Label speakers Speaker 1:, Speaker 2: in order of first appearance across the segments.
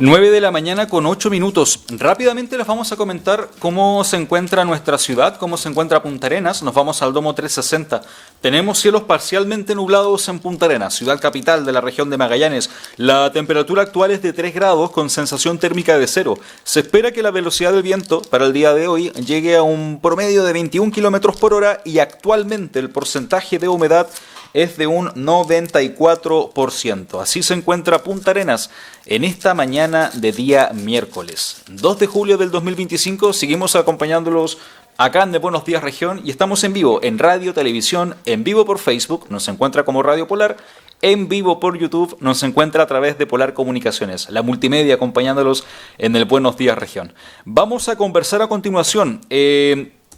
Speaker 1: 9 de la mañana con 8 minutos. Rápidamente les vamos a comentar cómo se encuentra nuestra ciudad, cómo se encuentra Punta Arenas. Nos vamos al Domo 360. Tenemos cielos parcialmente nublados en Punta Arenas, ciudad capital de la región de Magallanes. La temperatura actual es de 3 grados con sensación térmica de 0. Se espera que la velocidad del viento para el día de hoy llegue a un promedio de 21 kilómetros por hora y actualmente el porcentaje de humedad es de un 94%. Así se encuentra Punta Arenas en esta mañana de día miércoles 2 de julio del 2025. Seguimos acompañándolos acá en De Buenos Días Región y estamos en vivo en radio, televisión, en vivo por Facebook, nos encuentra como Radio Polar, en vivo por YouTube, nos encuentra a través de Polar Comunicaciones, la multimedia acompañándolos en el Buenos Días Región. Vamos a conversar a continuación.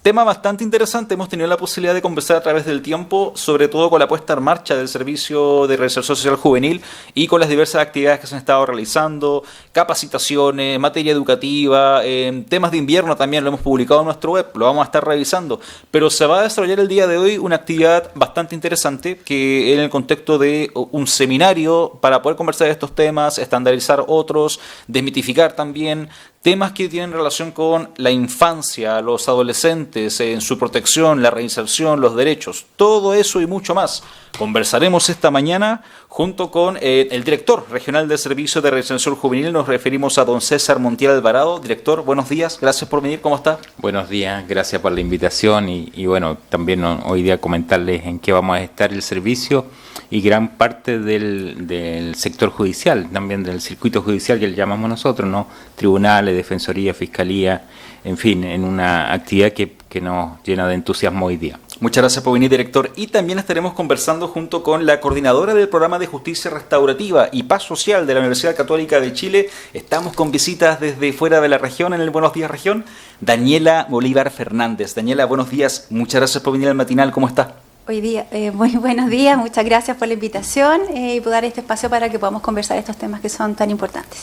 Speaker 1: Tema bastante interesante, hemos tenido la posibilidad de conversar a través del tiempo, sobre todo con la puesta en marcha del Servicio de Reinserción Social Juvenil y con las diversas actividades que se han estado realizando, capacitaciones, materia educativa, temas de invierno también lo hemos publicado en nuestro web, lo vamos a estar revisando, pero se va a desarrollar el día de hoy una actividad bastante interesante que en el contexto de un seminario para poder conversar de estos temas, estandarizar otros, desmitificar también temas que tienen relación con la infancia, los adolescentes, en su protección, la reinserción, los derechos, todo eso y mucho más. Conversaremos esta mañana junto con el director regional del Servicio de Reinserción Juvenil. Nos referimos a don César Montiel Alvarado. Director, buenos días, gracias por venir, ¿cómo está?
Speaker 2: Buenos días, gracias por la invitación y bueno, también hoy día comentarles en qué vamos a estar el servicio y gran parte del sector judicial, también del circuito judicial que le llamamos nosotros, ¿no? Tribunales, defensoría, fiscalía, en fin, en una actividad que nos llena de entusiasmo hoy día.
Speaker 1: Muchas gracias por venir, director. Y también estaremos conversando junto con la coordinadora del programa de justicia restaurativa y paz social de la Universidad Católica de Chile. Estamos con visitas desde fuera de la región, en el Buenos Días Región, Daniela Bolívar Fernández. Daniela, buenos días. Muchas gracias por venir al matinal. ¿Cómo está?
Speaker 3: Hoy día, muy buenos días. Muchas gracias por la invitación y por dar este espacio para que podamos conversar estos temas que son tan importantes.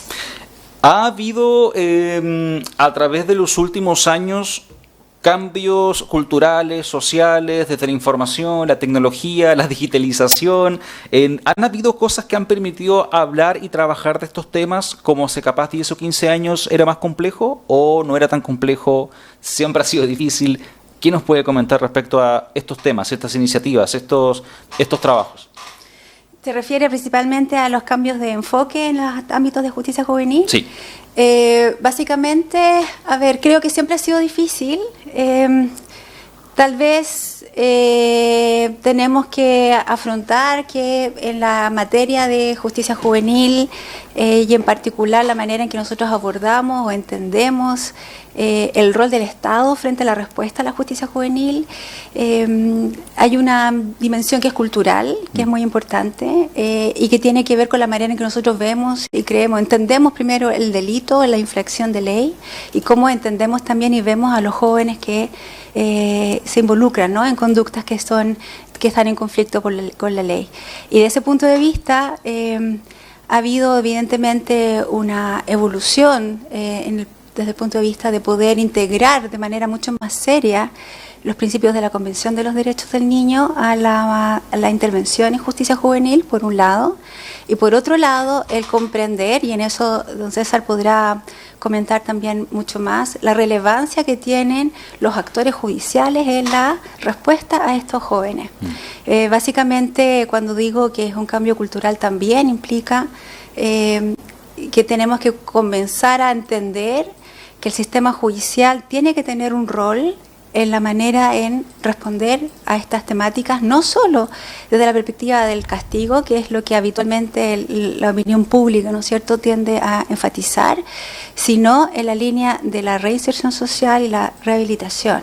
Speaker 1: Ha habido a través de los últimos años cambios culturales, sociales, desde la información, la tecnología, la digitalización. ¿Han habido cosas que han permitido hablar y trabajar de estos temas como hace capaz 10 o 15 años era más complejo o no era tan complejo, siempre ha sido difícil? ¿Qué nos puede comentar respecto a estos temas, estas iniciativas, estos trabajos?
Speaker 3: ¿Se refiere principalmente a los cambios de enfoque en los ámbitos de justicia juvenil?
Speaker 1: Sí.
Speaker 3: Básicamente, creo que siempre ha sido difícil. Tal vez tenemos que afrontar que en la materia de justicia juvenil y en particular la manera en que nosotros abordamos o entendemos el rol del Estado frente a la respuesta a la justicia juvenil, hay una dimensión que es cultural, que es muy importante y que tiene que ver con la manera en que nosotros vemos y creemos, entendemos primero el delito, la infracción de ley y cómo entendemos también y vemos a los jóvenes que se involucran, ¿no?, en conductas que están en conflicto con la ley. Y de ese punto de vista ha habido evidentemente una evolución desde el punto de vista de poder integrar de manera mucho más seria los principios de la Convención de los Derechos del Niño a la intervención en justicia juvenil, por un lado, y por otro lado, el comprender, y en eso don César podrá comentar también mucho más, la relevancia que tienen los actores judiciales en la respuesta a estos jóvenes. Básicamente, cuando digo que es un cambio cultural, también implica que tenemos que comenzar a entender que el sistema judicial tiene que tener un rol en la manera en responder a estas temáticas, no solo desde la perspectiva del castigo, que es lo que habitualmente la opinión pública, ¿no es cierto?, tiende a enfatizar, sino en la línea de la reinserción social y la rehabilitación.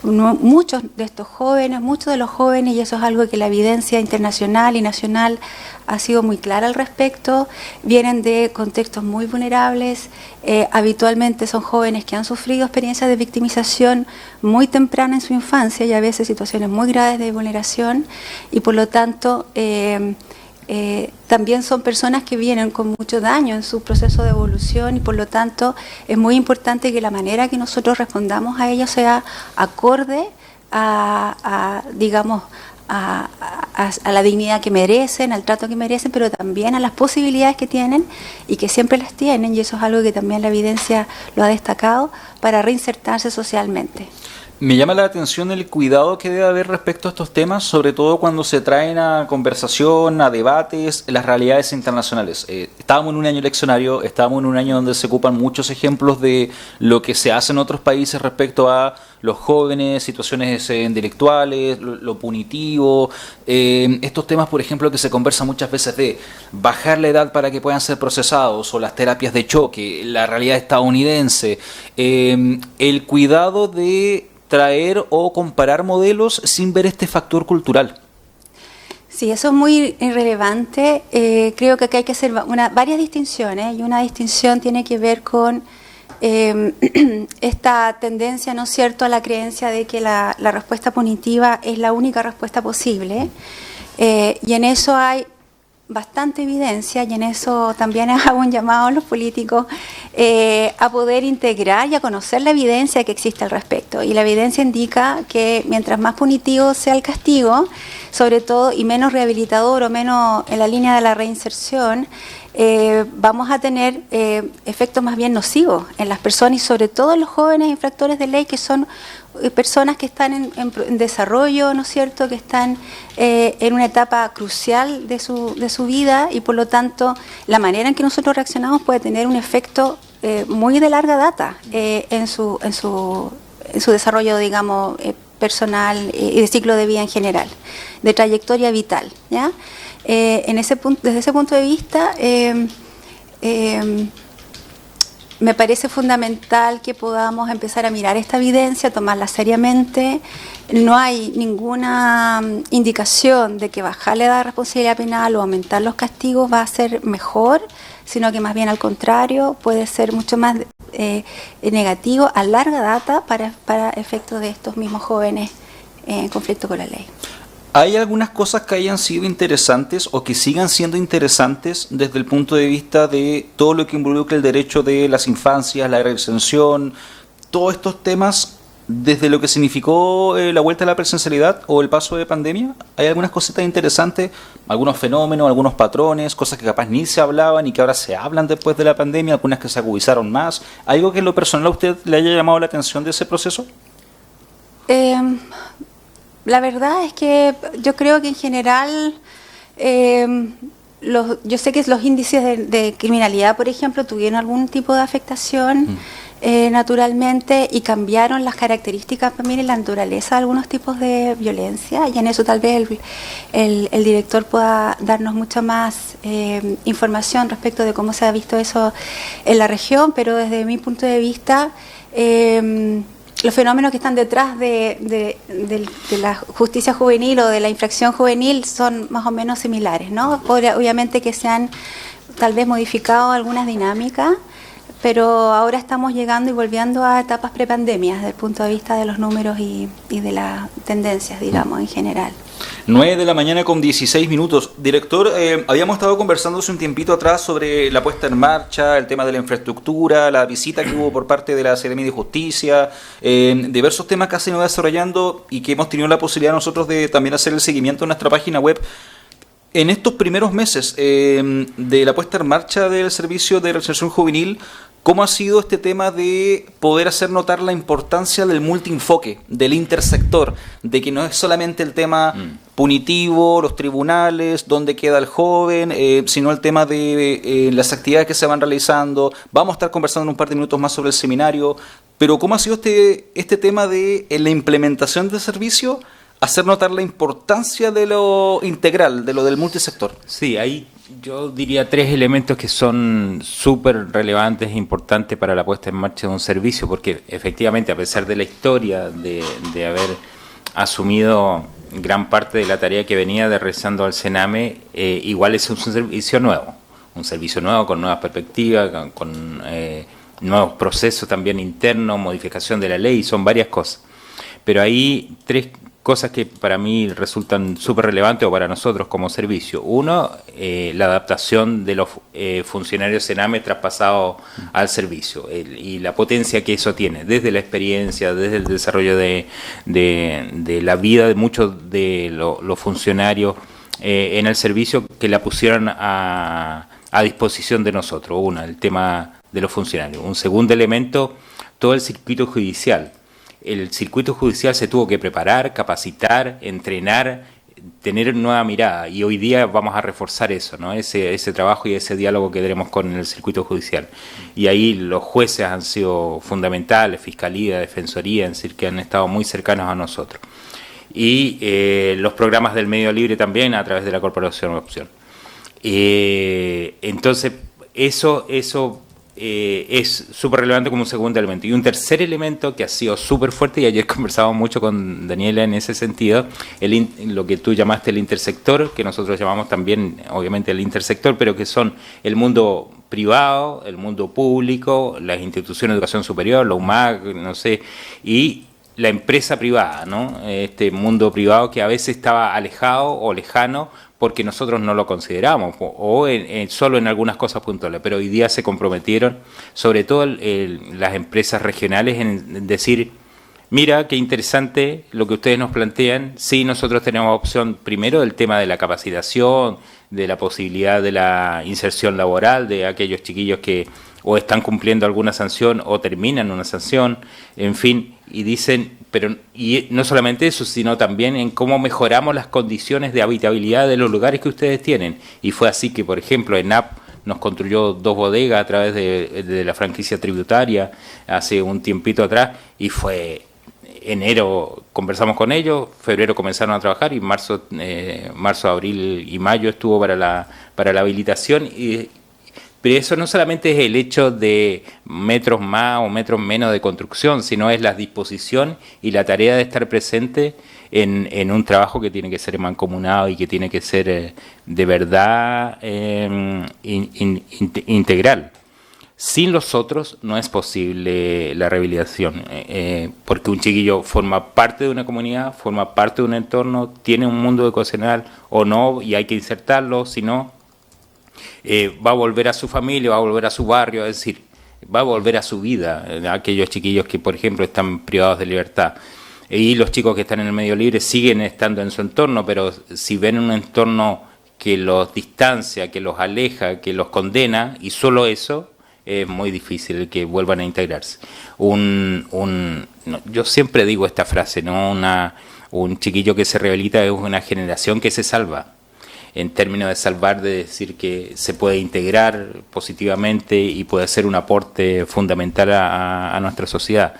Speaker 3: Muchos de los jóvenes, y eso es algo que la evidencia internacional y nacional ha sido muy clara al respecto, vienen de contextos muy vulnerables, habitualmente son jóvenes que han sufrido experiencias de victimización muy temprana en su infancia y a veces situaciones muy graves de vulneración y por lo tanto también son personas que vienen con mucho daño en su proceso de evolución y por lo tanto es muy importante que la manera que nosotros respondamos a ellos sea acorde digamos, a la dignidad que merecen, al trato que merecen, pero también a las posibilidades que tienen y que siempre las tienen, y eso es algo que también la evidencia lo ha destacado, para reinsertarse socialmente.
Speaker 1: Me llama la atención el cuidado que debe haber respecto a estos temas, sobre todo cuando se traen a conversación, a debates, las realidades internacionales. Estábamos en un año eleccionario, estábamos en un año donde se ocupan muchos ejemplos de lo que se hace en otros países respecto a los jóvenes, situaciones intelectuales, lo punitivo, estos temas, por ejemplo, que se conversan muchas veces de bajar la edad para que puedan ser procesados, o las terapias de choque, la realidad estadounidense, el cuidado de traer o comparar modelos sin ver este factor cultural.
Speaker 3: Sí, eso es muy relevante. Creo que acá hay que hacer varias distinciones, y una distinción tiene que ver con esta tendencia, ¿no es cierto?, a la creencia de que la respuesta punitiva es la única respuesta posible, y en eso hay bastante evidencia, y en eso también hago un llamado a los políticos a poder integrar y a conocer la evidencia que existe al respecto. Y la evidencia indica que mientras más punitivo sea el castigo, sobre todo, y menos rehabilitador o menos en la línea de la reinserción, vamos a tener efectos más bien nocivos en las personas, y sobre todo en los jóvenes infractores de ley, que son personas que están en desarrollo, ¿no es cierto?, que están en una etapa crucial de su vida, y por lo tanto la manera en que nosotros reaccionamos puede tener un efecto muy de larga data en su desarrollo, digamos, personal y de ciclo de vida en general, de trayectoria vital, ¿ya? Desde ese punto de vista, me parece fundamental que podamos empezar a mirar esta evidencia, tomarla seriamente. No hay ninguna indicación de que bajar la edad de responsabilidad penal o aumentar los castigos va a ser mejor, sino que más bien al contrario, puede ser mucho más negativo a larga data para efectos de estos mismos jóvenes en conflicto con la ley.
Speaker 1: ¿Hay algunas cosas que hayan sido interesantes o que sigan siendo interesantes desde el punto de vista de todo lo que involucra el derecho de las infancias, la recensión, todos estos temas, desde lo que significó la vuelta a la presencialidad o el paso de pandemia? ¿Hay algunas cositas interesantes, algunos fenómenos, algunos patrones, cosas que capaz ni se hablaban y que ahora se hablan después de la pandemia, algunas que se agudizaron más? ¿Algo que en lo personal a usted le haya llamado la atención de ese proceso?
Speaker 3: La verdad es que yo creo que en general, yo sé que los índices de criminalidad, por ejemplo, tuvieron algún tipo de afectación naturalmente, y cambiaron las características también en la naturaleza de algunos tipos de violencia, y en eso tal vez el director pueda darnos mucha más información respecto de cómo se ha visto eso en la región, pero desde mi punto de vista, los fenómenos que están detrás de la justicia juvenil o de la infracción juvenil son más o menos similares, ¿no? Obviamente que se han tal vez modificado algunas dinámicas, pero ahora estamos llegando y volviendo a etapas prepandemia desde el punto de vista de los números y de las tendencias, digamos, en general.
Speaker 1: 9:16 a.m. Director, habíamos estado conversando hace un tiempito atrás sobre la puesta en marcha, el tema de la infraestructura, la visita que hubo por parte de la Seremi de Justicia, diversos temas que se han ido desarrollando y que hemos tenido la posibilidad nosotros de también hacer el seguimiento en nuestra página web. En estos primeros meses de la puesta en marcha del servicio de reinserción juvenil, ¿cómo ha sido este tema de poder hacer notar la importancia del multienfoque, del intersector, de que no es solamente el tema punitivo, los tribunales, dónde queda el joven, sino el tema de las actividades que se van realizando? Vamos a estar conversando en un par de minutos más sobre el seminario, pero ¿cómo ha sido este tema de la implementación del servicio, hacer notar la importancia de lo integral, de lo del multisector?
Speaker 2: Sí, ahí yo diría 3 elementos que son súper relevantes e importantes para la puesta en marcha de un servicio, porque efectivamente, a pesar de la historia de haber asumido gran parte de la tarea que venía realizando al Sename, igual es un servicio nuevo con nuevas perspectivas, con nuevos procesos también internos, modificación de la ley, son varias cosas. Pero hay 3 cosas que para mí resultan súper relevantes o para nosotros como servicio. Uno, la adaptación de los funcionarios Sename traspasados al servicio y la potencia que eso tiene, desde la experiencia, desde el desarrollo de la vida de muchos de los funcionarios en el servicio que la pusieron a disposición de nosotros. Uno, el tema de los funcionarios. Un segundo elemento, todo el circuito judicial. El circuito judicial se tuvo que preparar, capacitar, entrenar, tener nueva mirada, y hoy día vamos a reforzar eso, ¿no? Ese trabajo y ese diálogo que tenemos con el circuito judicial. Y ahí los jueces han sido fundamentales, Fiscalía, Defensoría, es decir, que han estado muy cercanos a nosotros. Y los programas del medio libre también a través de la Corporación Opción. Entonces, eso es súper relevante como un segundo elemento. Y un tercer elemento que ha sido súper fuerte, y ayer conversábamos mucho con Daniela en ese sentido, lo que tú llamaste el intersector, que nosotros llamamos también, obviamente, el intersector, pero que son el mundo privado, el mundo público, las instituciones de educación superior, la UMAC, no sé, y la empresa privada, ¿no? Este mundo privado que a veces estaba alejado o lejano porque nosotros no lo consideramos, o solo en algunas cosas puntuales, pero hoy día se comprometieron, sobre todo las empresas regionales, en decir, mira, qué interesante lo que ustedes nos plantean, sí, nosotros tenemos opción primero del tema de la capacitación, de la posibilidad de la inserción laboral de aquellos chiquillos que o están cumpliendo alguna sanción o terminan una sanción, en fin, y dicen, pero y no solamente eso, sino también en cómo mejoramos las condiciones de habitabilidad de los lugares que ustedes tienen. Y fue así que, por ejemplo, ENAP nos construyó 2 bodegas a través de la franquicia tributaria hace un tiempito atrás, y fue enero conversamos con ellos, febrero comenzaron a trabajar, y marzo, abril y mayo estuvo para la habilitación. Pero eso no solamente es el hecho de metros más o metros menos de construcción, sino es la disposición y la tarea de estar presente en un trabajo que tiene que ser mancomunado y que tiene que ser de verdad integral. Sin los otros no es posible la rehabilitación, porque un chiquillo forma parte de una comunidad, forma parte de un entorno, tiene un mundo educacional o no, y hay que insertarlo, si no, va a volver a su familia, va a volver a su barrio, es decir, va a volver a su vida, aquellos chiquillos que, por ejemplo, están privados de libertad. Y los chicos que están en el medio libre siguen estando en su entorno, pero si ven un entorno que los distancia, que los aleja, que los condena, y solo eso, es muy difícil que vuelvan a integrarse. Yo siempre digo esta frase, ¿no? Un chiquillo que se rehabilita es una generación que se salva. En términos de salvar, de decir que se puede integrar positivamente y puede ser un aporte fundamental a nuestra sociedad.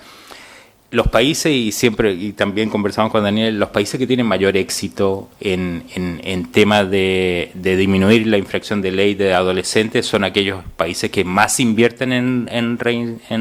Speaker 2: Los países, y también conversamos con Daniel, los países que tienen mayor éxito en temas de disminuir la infracción de ley de adolescentes son aquellos países que más invierten en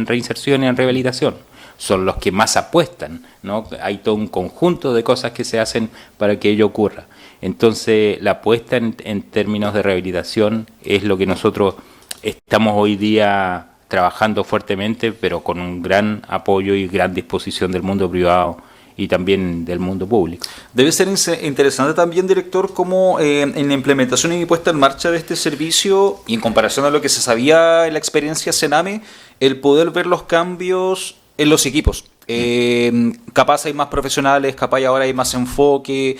Speaker 2: reinserción y en rehabilitación. Son los que más apuestan, ¿no? Hay todo un conjunto de cosas que se hacen para que ello ocurra. Entonces, la apuesta en términos de rehabilitación es lo que nosotros estamos hoy día trabajando fuertemente, pero con un gran apoyo y gran disposición del mundo privado y también del mundo público.
Speaker 1: Debe ser interesante también, director, cómo en la implementación y puesta en marcha de este servicio, y en comparación a lo que se sabía en la experiencia Sename, el poder ver los cambios en los equipos. Capaz hay más profesionales, capaz ahora hay más enfoque,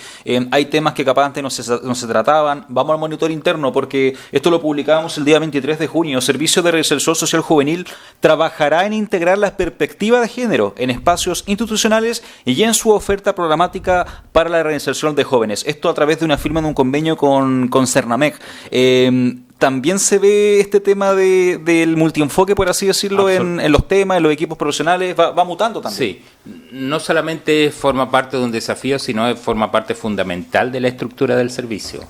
Speaker 1: hay temas que capaz antes no se trataban. Vamos al monitor interno, porque esto lo publicábamos el día 23 de junio. Servicio de Reinserción Social Juvenil trabajará en integrar la perspectiva de género en espacios institucionales y en su oferta programática para la reinserción de jóvenes. Esto a través de una firma de un convenio con Cernamec. También se ve este tema del multienfoque, por así decirlo, en los temas, en los equipos profesionales, va mutando también.
Speaker 2: Sí, no solamente forma parte de un desafío, sino forma parte fundamental de la estructura del servicio.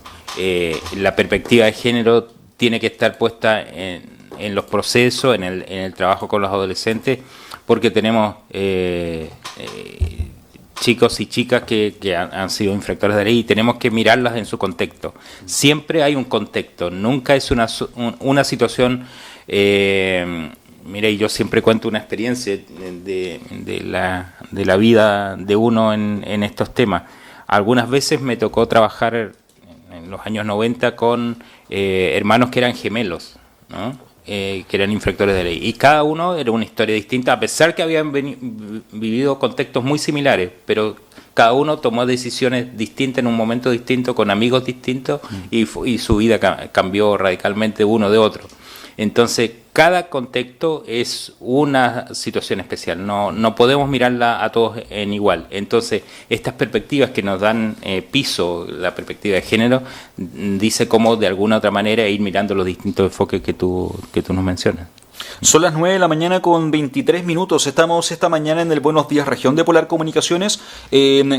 Speaker 2: La perspectiva de género tiene que estar puesta en los procesos, en el trabajo con los adolescentes, porque tenemos chicos y chicas que han sido infractores de ley y tenemos que mirarlas en su contexto. Siempre hay un contexto, nunca es una situación mira, y yo siempre cuento una experiencia de la vida de uno en estos temas. Algunas veces me tocó trabajar en los años 90 con hermanos que eran gemelos, ¿no? Que eran infractores de ley. Y cada uno era una historia distinta, a pesar que habían vivido contextos muy similares, pero cada uno tomó decisiones distintas en un momento distinto, con amigos distintos, y su vida cambió radicalmente uno de otro. Entonces, cada contexto es una situación especial, no podemos mirarla a todos en igual. Entonces, estas perspectivas que nos dan piso, la perspectiva de género, dice cómo de alguna otra manera ir mirando los distintos enfoques que tú nos mencionas.
Speaker 1: Son las 9 de la mañana con 23 minutos. Estamos esta mañana en el Buenos Días Región de Polar Comunicaciones,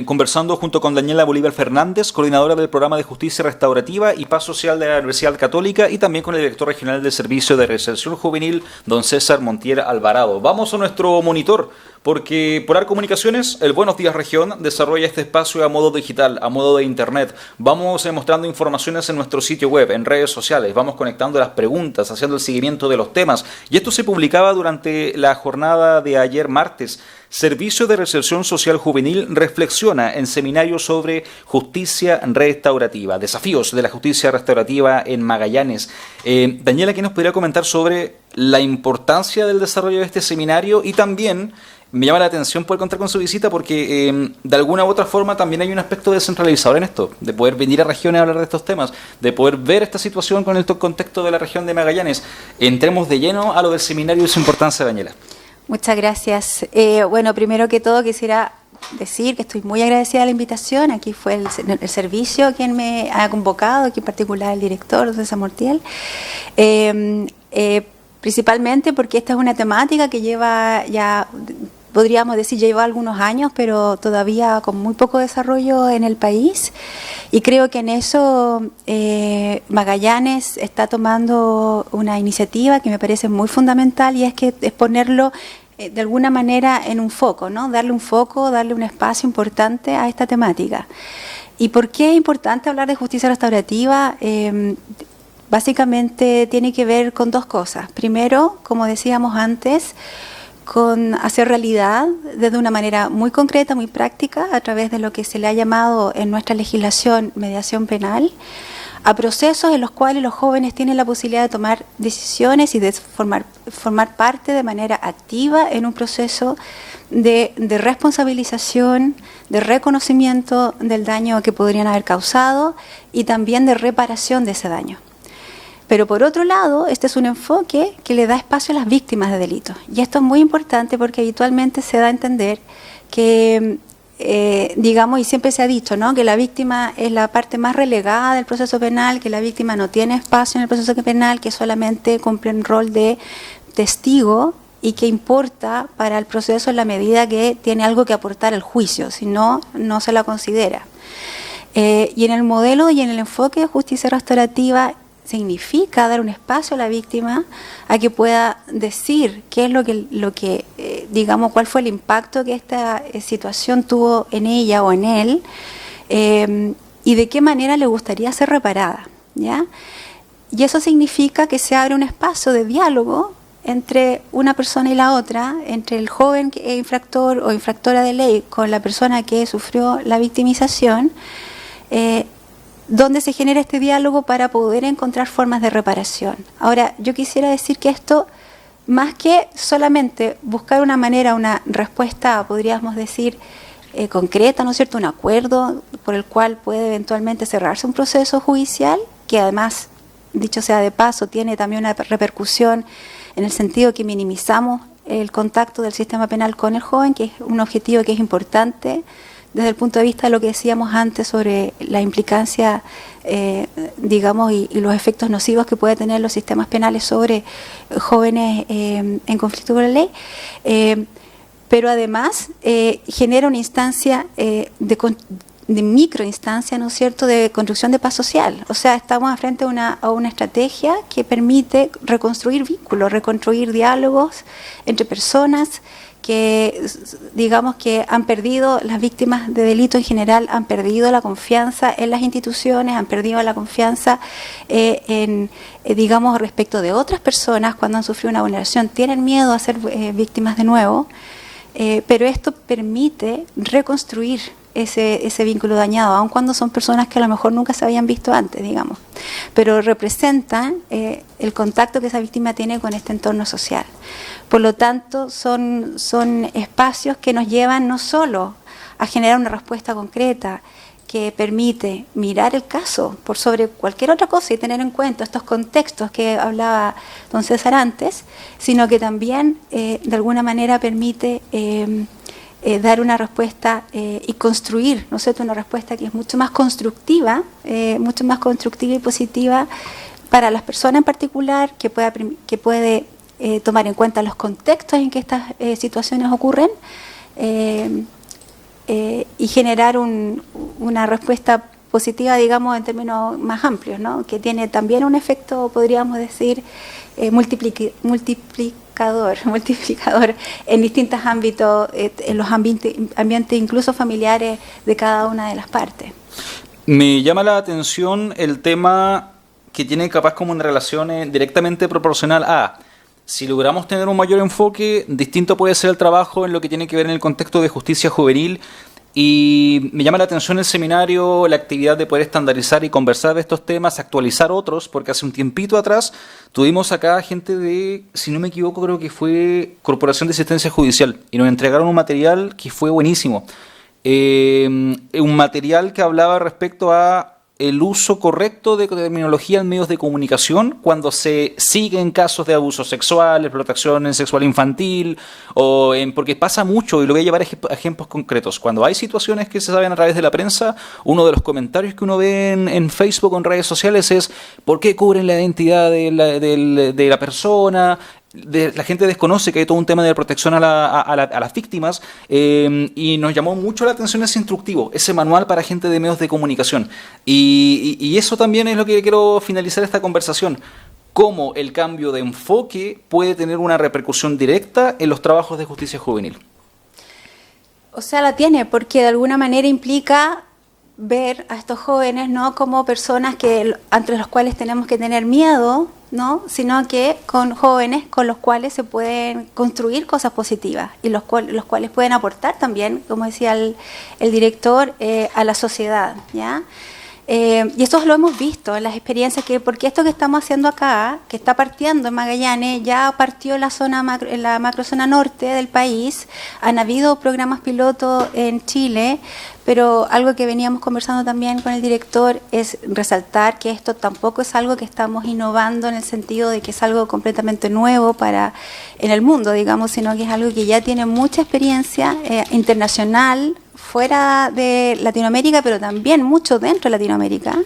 Speaker 1: conversando junto con Daniela Bolívar Fernández, coordinadora del Programa de Justicia Restaurativa y Paz Social de la Universidad Católica, y también con el director regional del Servicio de Reinserción Juvenil, don César Montier Alvarado. Vamos a nuestro monitor, porque Polar Comunicaciones, el Buenos Días Región, desarrolla este espacio a modo digital, a modo de internet. Vamos mostrando informaciones en nuestro sitio web, en redes sociales, vamos conectando las preguntas, haciendo el seguimiento de los temas. Y esto se publicaba durante la jornada de ayer martes. Servicio de Reinserción Social Juvenil reflexiona en seminario sobre justicia restaurativa, desafíos de la justicia restaurativa en Magallanes. Daniela, ¿qué nos podría comentar sobre la importancia del desarrollo de este seminario? Y también me llama la atención poder contar con su visita porque de alguna u otra forma también hay un aspecto descentralizador en esto, de poder venir a regiones a hablar de estos temas, de poder ver esta situación con el contexto de la región de Magallanes. Entremos de lleno a lo del seminario y su importancia, Daniela.
Speaker 3: Muchas gracias. Bueno, primero que todo quisiera decir que estoy muy agradecida de la invitación. Aquí fue el servicio quien me ha convocado, aquí en particular el director, César Montiel. Principalmente porque esta es una temática que lleva ya, podríamos decir, lleva algunos años, pero todavía con muy poco desarrollo en el país. Y creo que en eso Magallanes está tomando una iniciativa que me parece muy fundamental, y es ponerlo de alguna manera en un foco, ¿no? Darle un foco, darle un espacio importante a esta temática. ¿Y por qué es importante hablar de justicia restaurativa? Básicamente tiene que ver con dos cosas. Primero, como decíamos antes, con hacer realidad desde una manera muy concreta, muy práctica, a través de lo que se le ha llamado en nuestra legislación mediación penal, a procesos en los cuales los jóvenes tienen la posibilidad de tomar decisiones y de formar parte de manera activa en un proceso de responsabilización, de reconocimiento del daño que podrían haber causado y también de reparación de ese daño. Pero por otro lado, este es un enfoque que le da espacio a las víctimas de delitos. Y esto es muy importante porque habitualmente se da a entender que, digamos, y siempre se ha dicho, ¿no?, que la víctima es la parte más relegada del proceso penal, que la víctima no tiene espacio en el proceso penal, que solamente cumple un rol de testigo y que importa para el proceso en la medida que tiene algo que aportar al juicio, si no, no se la considera. Y en el modelo y en el enfoque de justicia restaurativa, significa dar un espacio a la víctima a que pueda decir qué es lo que digamos, cuál fue el impacto que esta situación tuvo en ella o en él, y de qué manera le gustaría ser reparada, ¿ya? Y eso significa que se abre un espacio de diálogo entre una persona y la otra, entre el joven que es infractor o infractora de ley con la persona que sufrió la victimización, donde se genera este diálogo para poder encontrar formas de reparación. Ahora, yo quisiera decir que esto, más que solamente buscar una manera, una respuesta, podríamos decir, concreta, ¿no es cierto?, un acuerdo por el cual puede eventualmente cerrarse un proceso judicial, que además, dicho sea de paso, tiene también una repercusión en el sentido que minimizamos el contacto del sistema penal con el joven, que es un objetivo que es importante desde el punto de vista de lo que decíamos antes sobre la implicancia, digamos, y los efectos nocivos que puede tener los sistemas penales sobre jóvenes en conflicto con la ley. Pero además genera una instancia de microinstancia, ¿no es cierto?, de construcción de paz social. O sea, estamos frente a una estrategia que permite reconstruir vínculos, reconstruir diálogos entre personas que digamos que han perdido, las víctimas de delito en general han perdido la confianza en las instituciones, han perdido la confianza digamos, respecto de otras personas cuando han sufrido una vulneración, tienen miedo a ser víctimas de nuevo, pero esto permite reconstruir ese vínculo dañado, aun cuando son personas que a lo mejor nunca se habían visto antes, digamos, pero representan el contacto que esa víctima tiene con este entorno social. Por lo tanto, son espacios que nos llevan no solo a generar una respuesta concreta que permite mirar el caso por sobre cualquier otra cosa y tener en cuenta estos contextos que hablaba don César antes, sino que también de alguna manera permite dar una respuesta y construir, ¿no es cierto?, una respuesta que es mucho más constructiva y positiva para las personas en particular, que puede tomar en cuenta los contextos en que estas situaciones ocurren y generar una respuesta positiva, digamos, en términos más amplios, ¿no?, que tiene también un efecto, podríamos decir, multiplicador en distintos ámbitos, en los ambientes incluso familiares de cada una de las partes.
Speaker 1: Me llama la atención el tema que tiene capaz como una relación directamente proporcional a, si logramos tener un mayor enfoque, distinto puede ser el trabajo en lo que tiene que ver en el contexto de justicia juvenil. Y me llama la atención el seminario, la actividad de poder estandarizar y conversar de estos temas, actualizar otros, porque hace un tiempito atrás tuvimos acá gente de, si no me equivoco, creo que fue Corporación de Asistencia Judicial, y nos entregaron un material que fue buenísimo. Un material que hablaba respecto a el uso correcto de terminología en medios de comunicación cuando se siguen casos de abuso sexual, explotación sexual infantil, porque pasa mucho, y lo voy a llevar a ejemplos concretos. Cuando hay situaciones que se saben a través de la prensa, uno de los comentarios que uno ve en Facebook o en redes sociales es ¿por qué cubren la identidad de la persona? La gente desconoce que hay todo un tema de protección a las víctimas, y nos llamó mucho la atención ese instructivo, ese manual para gente de medios de comunicación, y eso también es lo que quiero finalizar esta conversación: cómo el cambio de enfoque puede tener una repercusión directa en los trabajos de justicia juvenil.
Speaker 3: O sea, la tiene, porque de alguna manera implica ver a estos jóvenes no como personas ante los cuales tenemos que tener miedo, ¿no?, sino que con jóvenes con los cuales se pueden construir cosas positivas y los cuales pueden aportar también, como decía el director, a la sociedad, ¿ya? Y esto lo hemos visto en las experiencias, porque esto que estamos haciendo acá, que está partiendo en Magallanes, ya partió en la macrozona norte del país. Han habido programas pilotos en Chile, pero algo que veníamos conversando también con el director es resaltar que esto tampoco es algo que estamos innovando en el sentido de que es algo completamente nuevo en el mundo, digamos, sino que es algo que ya tiene mucha experiencia internacional, fuera de Latinoamérica, pero también mucho dentro de Latinoamérica,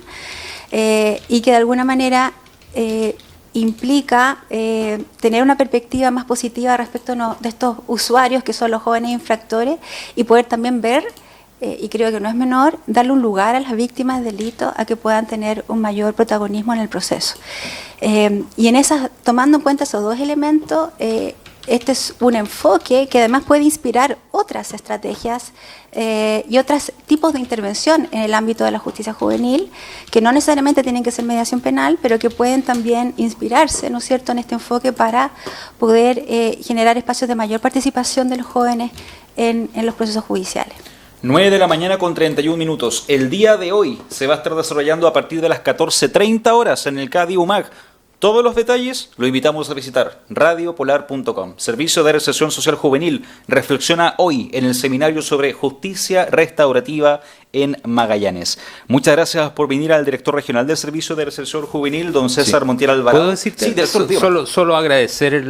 Speaker 3: y que de alguna manera implica tener una perspectiva más positiva respecto de estos usuarios que son los jóvenes infractores, y poder también ver, y creo que no es menor, darle un lugar a las víctimas de delito a que puedan tener un mayor protagonismo en el proceso. Y tomando en cuenta esos dos elementos, este es un enfoque que además puede inspirar otras estrategias y otros tipos de intervención en el ámbito de la justicia juvenil, que no necesariamente tienen que ser mediación penal, pero que pueden también inspirarse, ¿no es cierto?, en este enfoque para poder generar espacios de mayor participación de los jóvenes en los procesos judiciales.
Speaker 1: 9 de la mañana con 31 minutos. El día de hoy se va a estar desarrollando a partir de las 14:30 horas en el CADI UMAG. Todos los detalles lo invitamos a visitar radiopolar.com. Servicio de Reinserción Social Juvenil reflexiona hoy en el seminario sobre justicia restaurativa en Magallanes. Muchas gracias por venir al director regional del Servicio de Reinserción Juvenil, don César Montiel Alvarado.
Speaker 2: ¿Puedo decirte?
Speaker 1: Sí, director,
Speaker 2: solo agradecer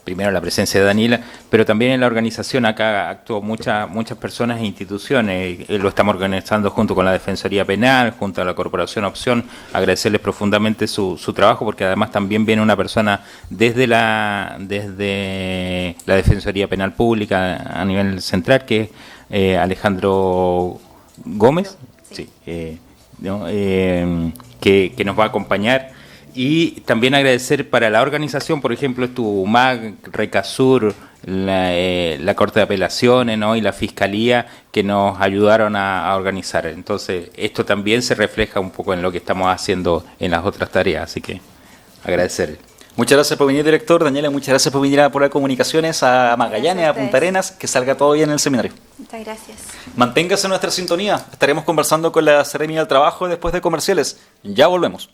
Speaker 2: primero la presencia de Daniela, pero también en la organización acá actuó muchas personas e instituciones. Lo estamos organizando junto con la Defensoría Penal, junto a la Corporación Opción. Agradecerles profundamente su trabajo, porque además también viene una persona desde la Defensoría Penal Pública a nivel central, que es Alejandro Gómez, sí, que nos va a acompañar. Y también agradecer para la organización, por ejemplo, estuvo UMAG, Recasur, la Corte de Apelaciones, ¿no? Y la Fiscalía, que nos ayudaron a organizar. Entonces, esto también se refleja un poco en lo que estamos haciendo en las otras tareas, así que agradecer.
Speaker 1: Muchas gracias por venir, director. Daniela, muchas gracias por venir a Polar Comunicaciones, a Magallanes, a Punta Arenas. Que salga todo bien en el seminario.
Speaker 3: Muchas gracias.
Speaker 1: Manténgase en nuestra sintonía. Estaremos conversando con la Seremi del Trabajo después de comerciales. Ya volvemos.